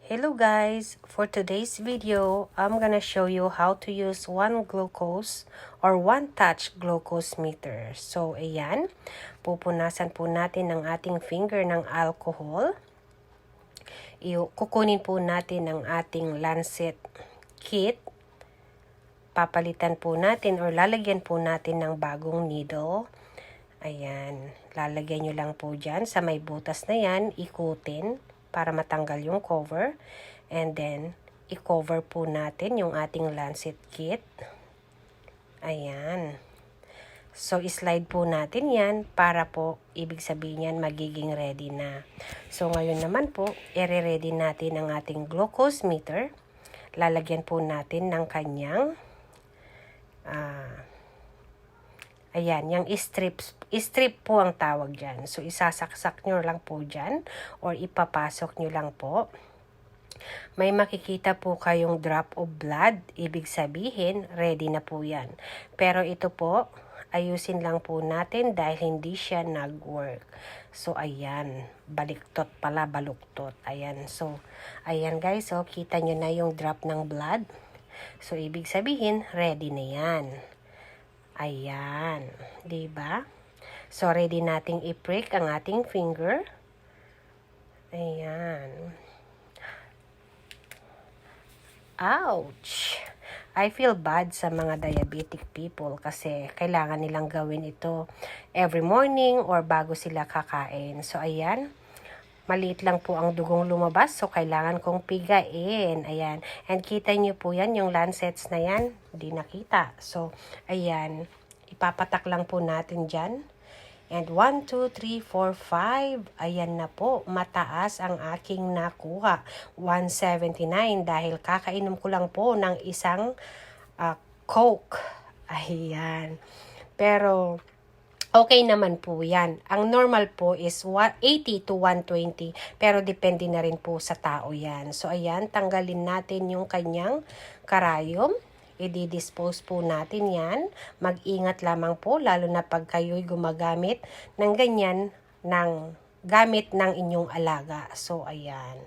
Hello guys! For today's video, I'm gonna show you how to use one glucose or one touch glucose meter. So, ayan. Pupunasan po natin ang ating finger ng alcohol. Kukunin po natin ang ating lancet kit. Papalitan po natin or lalagyan po natin ng bagong needle. Ayan. Lalagyan nyo lang po dyan sa may butas na yan. Ikutin para matanggal yung cover. And then, i-cover po natin yung ating lancet kit. Ayan. So, slide po natin yan para po, ibig sabihin yan, magiging ready na. So, ngayon naman po, i-ready natin ang ating glucose meter. Lalagyan po natin ng kanyang, ayan, yung strip po ang tawag dyan. So, isasaksak nyo lang po dyan or ipapasok nyo lang po. May makikita po kayong drop of blood. Ibig sabihin, ready na po yan. Pero ito po, ayusin lang po natin dahil hindi siya nag-work. So, ayan. Baliktot pala, baluktot. Ayan. So, ayan guys. So, kita nyo na yung drop ng blood. So, ibig sabihin, ready na yan. Ayan. Diba? So, ready nating i-prick ang ating finger. Ayan. Ouch! I feel bad sa mga diabetic people kasi kailangan nilang gawin ito every morning or bago sila kakain. So, ayan. Maliit lang po ang dugong lumabas. So, kailangan kong pigain. Ayan. And kita nyo po yan, yung lancets na yan. Hindi nakita. So, ayan. Ipapatak lang po natin dyan. And 1, 2, 3, 4, 5. Ayan na po. Mataas ang aking nakuha. 179 dahil kakainom ko lang po ng isang Coke. Ayan. Pero okay naman po yan. Ang normal po is 80 to 120. Pero depende na rin po sa tao yan. So ayan, tanggalin natin yung kanyang karayom. I-dispose po natin yan. Mag-ingat lamang po, lalo na pag kayo'y gumagamit ng ganyan, gamit ng inyong alaga. So, ayan.